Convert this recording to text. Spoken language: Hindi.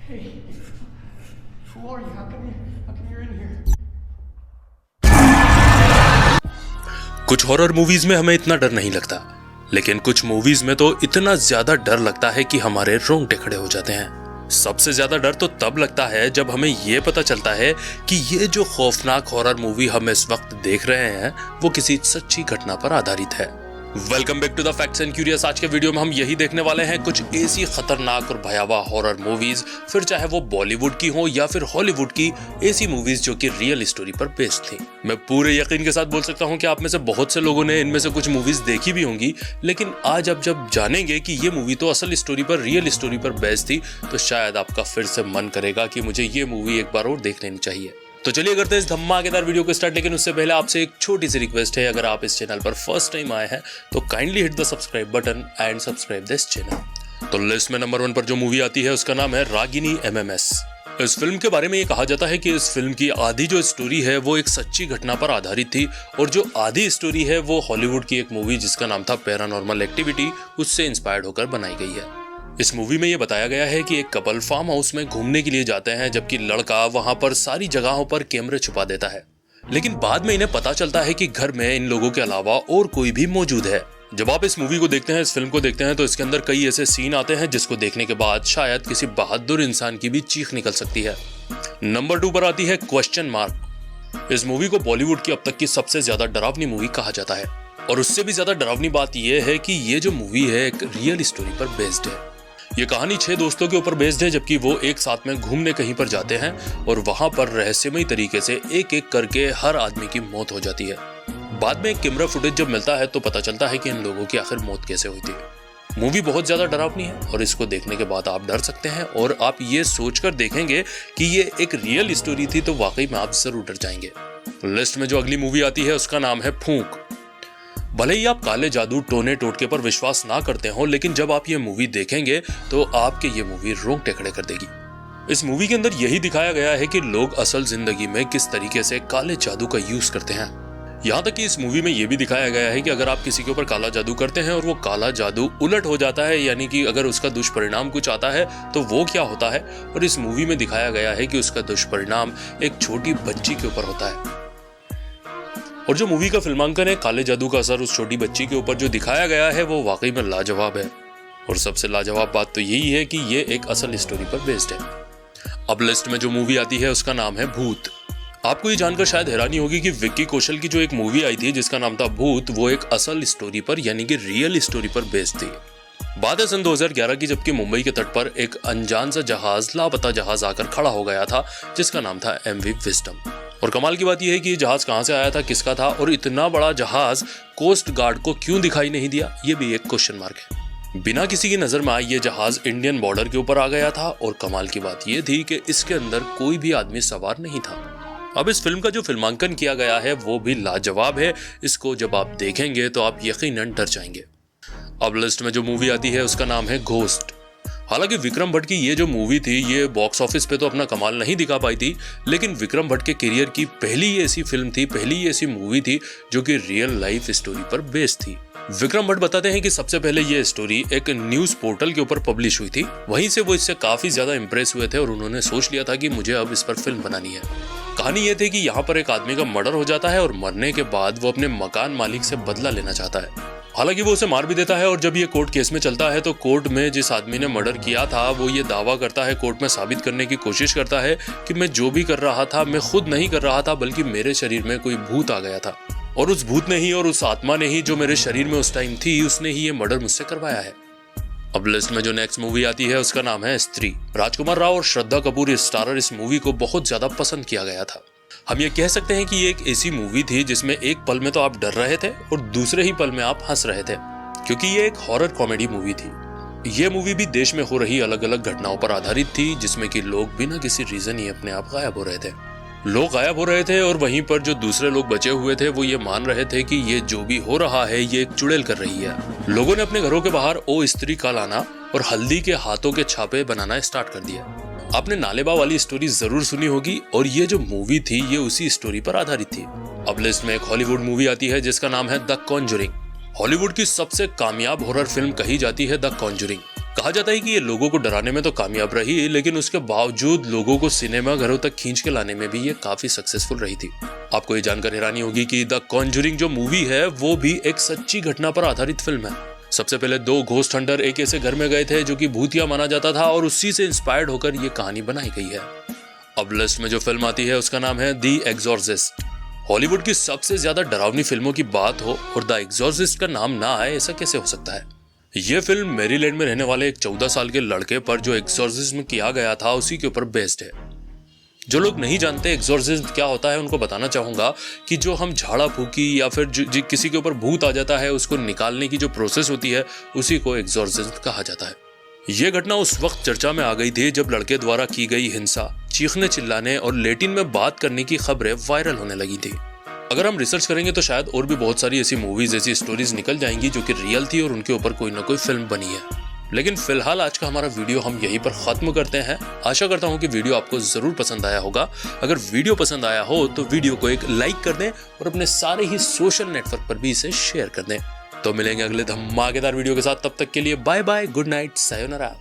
Hey, who are you? How come you're in here? कुछ हॉरर मूवीज में हमें इतना डर नहीं लगता, लेकिन कुछ मूवीज में तो इतना ज्यादा डर लगता है कि हमारे रोंगटे खड़े हो जाते हैं। सबसे ज्यादा डर तो तब लगता है जब हमें यह पता चलता है कि ये जो खौफनाक हॉरर मूवी हम इस वक्त देख रहे हैं वो किसी सच्ची घटना पर आधारित है। Welcome back to the facts and curious. आज के वीडियो में हम यही देखने वाले हैं कुछ ऐसी खतरनाक और भयावह हॉरर मूवीज, फिर चाहे वो बॉलीवुड की हो या फिर हॉलीवुड की, ऐसी मूवीज जो कि रियल स्टोरी पर बेस्ड थी। मैं पूरे यकीन के साथ बोल सकता हूं कि आप में से बहुत से लोगों ने इनमें से कुछ मूवीज देखी भी होंगी, लेकिन आज आप जब जानेंगे कि ये मूवी तो असल स्टोरी पर, रियल स्टोरी पर बेस्ड थी, तो शायद आपका फिर से मन करेगा कि मुझे ये मूवी एक बार और देख लेनी चाहिए। तो चलिए करते हैं इस धमाकेदार वीडियो को स्टार्ट, लेकिन उससे पहले आपसे एक छोटी सी रिक्वेस्ट है। अगर आप इस चैनल पर फर्स्ट टाइम आए हैं तो kindly hit the subscribe button and subscribe this channel. तो लिस्ट में नंबर 1 पर जो मूवी आती है उसका नाम है रागिनी MMS। इस फिल्म के बारे में ये कहा जाता है कि इस फिल्म की आधी जो स्टोरी है वो एक सच्ची घटना पर आधारित थी, और जो आधी स्टोरी है वो हॉलीवुड की एक मूवी जिसका नाम था पैरानॉर्मल एक्टिविटी, उससे इंस्पायर्ड होकर बनाई गई है। इस मूवी में ये बताया गया है कि एक कपल फार्म हाउस में घूमने के लिए जाते हैं, जबकि लड़का वहां पर सारी जगहों पर कैमरे छुपा देता है, लेकिन बाद में इन्हें पता चलता है कि घर में इन लोगों के अलावा और कोई भी मौजूद है। जब आप इस मूवी को देखते हैं, इस फिल्म को देखते हैं, तो इसके अंदर कई ऐसे सीन आते हैं जिसको देखने के बाद शायद किसी बहादुर इंसान की भी चीख निकल सकती है। नंबर 2 पर आती है क्वेश्चन मार्क। इस मूवी को बॉलीवुड की अब तक की सबसे ज्यादा डरावनी मूवी कहा जाता है, और उससे भी ज्यादा डरावनी बात यह है कि ये जो मूवी है एक रियल स्टोरी पर बेस्ड है। ये कहानी 6 दोस्तों के ऊपर बेस्ड है, जबकि वो एक साथ में घूमने कहीं पर जाते हैं और वहां पर रहस्यमयी तरीके से एक एक करके हर आदमी की मौत हो जाती है। बाद में एक कैमरा फुटेज जब मिलता है तो पता चलता है कि इन लोगों की आखिर मौत कैसे हुई थी। मूवी बहुत ज्यादा डरावनी है और इसको देखने के बाद आप डर सकते हैं, और आप ये सोचकर देखेंगे कि ये एक रियल स्टोरी थी तो वाकई में आप जरूर डर जाएंगे। लिस्ट में जो अगली मूवी आती है उसका नाम है फूंक। भले ही आप काले जादू, टोने टोटके पर विश्वास ना करते हो, लेकिन जब आप ये मूवी देखेंगे तो आपके ये मूवी रोंगटे खड़े कर देगी। इस मूवी के अंदर यही दिखाया गया है कि लोग असल जिंदगी में किस तरीके से काले जादू का यूज करते हैं। यहाँ तक कि इस मूवी में यह भी दिखाया गया है कि अगर आप किसी के ऊपर काला जादू करते हैं और वो काला जादू उलट हो जाता है, यानी कि अगर उसका दुष्परिणाम कुछ आता है तो वो क्या होता है। और इस मूवी में दिखाया गया है कि उसका दुष्परिणाम एक छोटी बच्ची के ऊपर होता है, और जो मूवी का फिल्मांकन है, काले जादू का असर उस छोटी बच्ची के ऊपर जो दिखाया गया है वो वाकई में लाजवाब है। और सबसे लाजवाब बात तो यही है कि ये एक असल स्टोरी पर बेस्ड है। अब लिस्ट में जो मूवी आती है उसका नाम है भूत। आपको ये जानकर शायद हैरानी होगी कि विक्की कौशल की जो एक मूवी आई थी जिसका नाम था भूत, वो एक असल स्टोरी पर यानी कि रियल स्टोरी पर बेस्ड थी। बात है सन 2011 की, जबकि मुंबई के तट पर एक अनजान सा जहाज, लापता जहाज आकर खड़ा हो गया था जिसका नाम था MV विजडम। और कमाल की बात यह है कि ये जहाज कहां से आया था, किसका था, और इतना बड़ा जहाज कोस्ट गार्ड को क्यों दिखाई नहीं दिया, ये भी एक क्वेश्चन मार्क है। बिना किसी की नजर में आए ये जहाज इंडियन बॉर्डर के ऊपर आ गया था, और कमाल की बात यह थी कि इसके अंदर कोई भी आदमी सवार नहीं था। अब इस फिल्म का जो फिल्मांकन किया गया है वो भी लाजवाब है। इसको जब आप देखेंगे तो आप यकीनन डर जाएंगे। अब लिस्ट में जो मूवी आती है उसका नाम है घोस्ट। हालांकि विक्रम भट्ट की ये जो मूवी थी ये बॉक्स ऑफिस पे तो अपना कमाल नहीं दिखा पाई थी, लेकिन विक्रम भट्ट के करियर की पहली ऐसी फिल्म थी, पहली ऐसी मूवी थी जो कि रियल लाइफ स्टोरी पर बेस्ड थी। विक्रम भट्ट बताते हैं कि सबसे पहले ये स्टोरी एक न्यूज पोर्टल के ऊपर पब्लिश हुई थी, वहीं से वो इससे काफी ज्यादा इंप्रेस हुए थे और उन्होंने सोच लिया था कि मुझे अब इस पर फिल्म बनानी है। कहानी ये थी कि यहाँ पर एक आदमी का मर्डर हो जाता है और मरने के बाद वो अपने मकान मालिक से बदला लेना चाहता है। हालांकि वो उसे मार भी देता है, और जब ये कोर्ट केस में चलता है तो कोर्ट में जिस आदमी ने मर्डर किया था वो ये दावा करता है, कोर्ट में साबित करने की कोशिश करता है कि मैं जो भी कर रहा था मैं खुद नहीं कर रहा था, बल्कि मेरे शरीर में कोई भूत आ गया था, और उस भूत ने ही और उस आत्मा ने ही जो मेरे शरीर में उस टाइम थी उसने ही ये मर्डर मुझसे करवाया है। अब लिस्ट में जो नेक्स्ट मूवी आती है उसका नाम है स्त्री। राजकुमार राव और श्रद्धा कपूर स्टारर इस मूवी को बहुत ज्यादा पसंद किया गया था। हम ये कह सकते हैं कि ये एक ऐसी मूवी थी जिसमें एक पल में तो आप डर रहे थे और दूसरे ही पल में आप हंस रहे थे, क्योंकि ये एक हॉरर कॉमेडी मूवी थी। ये मूवी भी देश में हो रही अलग अलग घटनाओं पर आधारित थी, जिसमें कि लोग बिना किसी रीजन ही अपने आप गायब हो रहे थे। लोग गायब हो रहे थे और वहीं पर जो दूसरे लोग बचे हुए थे वो ये मान रहे थे कि ये जो भी हो रहा है ये एक चुड़ैल कर रही है। लोगों ने अपने घरों के बाहर ओ स्त्री का लाना और हल्दी के हाथों के छापे बनाना स्टार्ट कर दिया। आपने नालेबा वाली स्टोरी जरूर सुनी होगी, और ये जो मूवी थी ये उसी स्टोरी पर आधारित थी। अब लिस्ट में एक हॉलीवुड मूवी आती है जिसका नाम है द कॉन्जरिंग। हॉलीवुड की सबसे कामयाब हॉरर फिल्म कही जाती है द कॉन्जरिंग। कहा जाता है कि ये लोगों को डराने में तो कामयाब रही, लेकिन उसके बावजूद लोगों को सिनेमा घरों तक खींच के लाने में भी ये काफी सक्सेसफुल रही थी। आपको ये जानकर हैरानी होगी कि द कॉन्जरिंग जो मूवी है वो भी एक सच्ची घटना पर आधारित फिल्म है। सबसे पहले 2 घोस्ट हंटर एक ऐसे घर में गए थे जो कि भूतिया माना जाता था और उसी से इंस्पायर्ड होकर ये कहानी बनाई गई है। अब लिस्ट में जो फिल्म आती है उसका नाम है द एग्जॉर्सिस्ट। हॉलीवुड की सबसे ज्यादा डरावनी फिल्मों की बात हो और द एग्जॉर्सिस्ट का नाम ना आए, ऐसा कैसे हो सकता है? यह फिल्म मैरीलैंड में रहने वाले एक 14 साल के लड़के पर जो एग्जॉर्सिज्म किया गया था उसी के ऊपर बेस्ड है। जो लोग नहीं जानते एग्जॉर्सिज्म क्या होता है उनको बताना चाहूंगा कि जो हम झाड़ा फूकी या फिर किसी के ऊपर भूत आ जाता है उसको निकालने की जो प्रोसेस होती है उसी को एग्जॉर्सिज्म कहा जाता है। यह घटना उस वक्त चर्चा में आ गई थी जब लड़के द्वारा की गई हिंसा, चीखने चिल्लाने और लैटिन में बात करने की खबरें वायरल होने लगी थी। अगर हम रिसर्च करेंगे तो शायद और भी बहुत सारी ऐसी मूवीज, ऐसी स्टोरीज निकल जाएंगी जो कि रियल थी और उनके ऊपर कोई ना कोई फिल्म बनी है। लेकिन फिलहाल आज का हमारा वीडियो हम यहीं पर खत्म करते हैं। आशा करता हूं कि वीडियो आपको जरूर पसंद आया होगा। अगर वीडियो पसंद आया हो तो वीडियो को एक लाइक कर दें और अपने सारे ही सोशल नेटवर्क पर भी इसे शेयर कर दें। तो मिलेंगे अगले धमाकेदार वीडियो के साथ, तब तक के लिए bye bye, good night, sayonara.